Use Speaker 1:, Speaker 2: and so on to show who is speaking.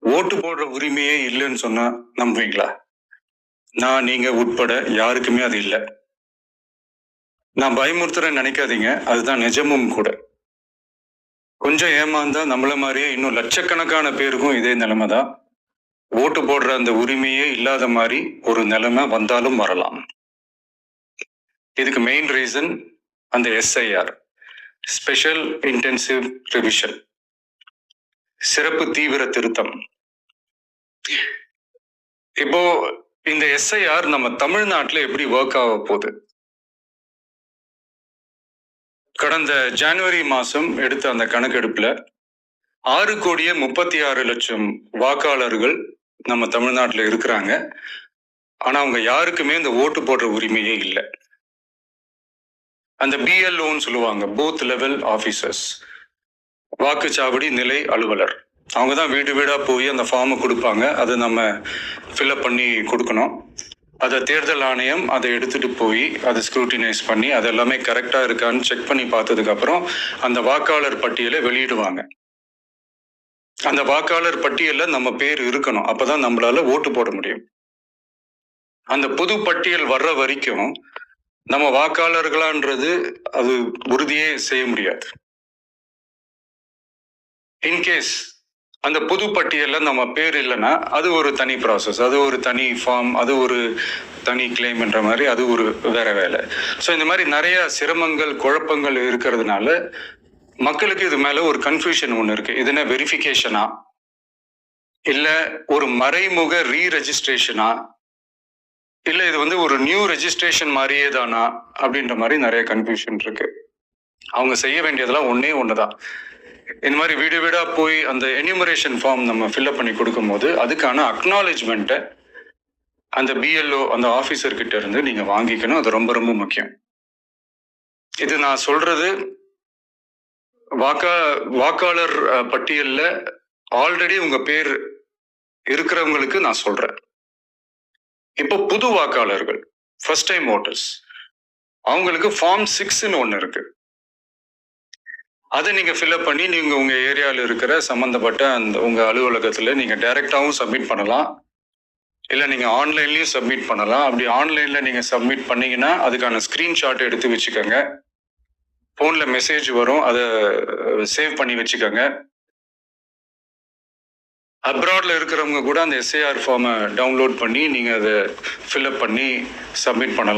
Speaker 1: ஓட்டு போடுற உரிமையே இல்லைன்னு சொன்னா நம்புவீங்களா? நீங்க உட்பட யாருக்குமே அது இல்ல. நான் பயமுறுத்துறேன்னு நினைக்காதீங்க. அதுதான் நிஜமும் கூட. கொஞ்சம் ஏமாந்தா நம்மள மாரியே இன்னும் லட்சக்கணக்கான பேருக்கும் இதே நிலைமை தான். ஓட்டு போடுற அந்த உரிமையே இல்லாத மாரி ஒரு நிலைமை வந்தாலும் வரலாம். இதுக்கு மெயின் ரீசன் அந்த எஸ்ஐஆர், ஸ்பெஷல் இன்டென்சிவ் ரிவிஷன், சிறப்பு தீவிர திருத்தம். இப்போ இந்த எஸ்ஐஆர் நம்ம தமிழ்நாட்டுல எப்படி ஒர்க் ஆக போகுது? கடந்த ஜனவரி மாசம் எடுத்த அந்த கணக்கெடுப்புல 6,36,00,000 வாக்காளர்கள் நம்ம தமிழ்நாட்டுல இருக்கிறாங்க. ஆனா அவங்க யாருக்குமே இந்த ஓட்டு போடுற உரிமையே இல்லை. அந்த பிஎல்ஓன்னு சொல்லுவாங்க, பூத் லெவல் ஆபீசர்ஸ், வாக்குச்சாவடி நிலை அலுவலர். அவங்க தான் வீடு வீடா போய் அந்த ஃபார்மை கொடுப்பாங்க. அதை நம்ம ஃபில்அப் பண்ணி கொடுக்கணும். அதை தேர்தல் ஆணையம் அதை எடுத்துட்டு போய் அதை ஸ்க்ரூட்டினைஸ் பண்ணி அது எல்லாமே கரெக்டா இருக்கான்னு செக் பண்ணி பார்த்ததுக்கு அப்புறம் அந்த வாக்காளர் பட்டியலை வெளியிடுவாங்க. அந்த வாக்காளர் பட்டியல்ல நம்ம பேர் இருக்கணும். அப்பதான் நம்மளால ஓட்டு போட முடியும். அந்த புது பட்டியல் வர்ற வரைக்கும் நம்ம வாக்காளர்களான்றது அது உறுதியே செய்ய முடியாது. இன்கேஸ் அந்த புது பட்டியல்ல நம்ம பேர் இல்லைன்னா அது ஒரு தனி ப்ராசஸ், அது ஒரு தனி ஃபார்ம், அது ஒரு தனி கிளைம் என்ற மாதிரி அது ஒரு வேற வேலை. ஸோ இந்த மாதிரி நிறைய சிரமங்கள் குழப்பங்கள் இருக்கிறதுனால மக்களுக்கு இது மேல ஒரு கன்ஃபியூஷன் ஒன்று இருக்கு. இது என்ன வெரிஃபிகேஷனா இல்ல ஒரு மறைமுக ரீரெஜிஸ்ட்ரேஷனா இல்ல இது ஒரு நியூ ரெஜிஸ்ட்ரேஷன் மாதிரியே தானா அப்படின்ற மாதிரி நிறைய கன்ஃபியூஷன் இருக்கு. அவங்க செய்ய வேண்டியதெல்லாம் ஒன்னே ஒண்ணுதான். இந்த மாதிரி வீடு வீடா போய் அந்த என்யூமரேஷன் ஃபார்ம் நம்ம ஃபில்அப் பண்ணி கொடுக்கும் போது அதுக்கான அக்னாலேஜ்மெண்ட்டை அந்த பிஎல்ஓ அந்த ஆபீசர் கிட்ட இருந்து நீங்க வாங்கிக்கணும். அது ரொம்ப ரொம்ப முக்கியம். இது நான் சொல்றது வாக்காளர் பட்டியல்ல ஆல்ரெடி உங்க பேர் இருக்கிறவங்களுக்கு நான் சொல்றேன். இப்போ புது வாக்காளர்கள், ஃபர்ஸ்ட் டைம் ஓட்டர்ஸ், அவங்களுக்கு ஃபார்ம் 6ன்னு ஒன்று இருக்கு. அதை நீங்க ஃபில்அப் பண்ணி நீங்க உங்க ஏரியாவில் இருக்கிற சம்பந்தப்பட்ட அந்த உங்க அலுவலகத்துல நீங்க டைரக்டாவும் சப்மிட் பண்ணலாம், இல்ல நீங்க ஆன்லைன்லயும் சப்மிட் பண்ணலாம். அப்படி ஆன்லைன்ல நீங்க சப்மிட் பண்ணீங்கன்னா அதுக்கான ஸ்கிரீன்ஷாட் எடுத்து வச்சுக்கோங்க. போன்ல மெசேஜ் வரும், அதை சேவ் பண்ணி வச்சுக்கோங்க. அப்ராட்ல இருக்கிறவங்க கூட அந்த எஸ்ஐஆர் ஃபார்மை டவுன்லோட் பண்ணி நீங்க அதை ஃபில்அப் பண்ணி சப்மிட் பண்ணலாம்.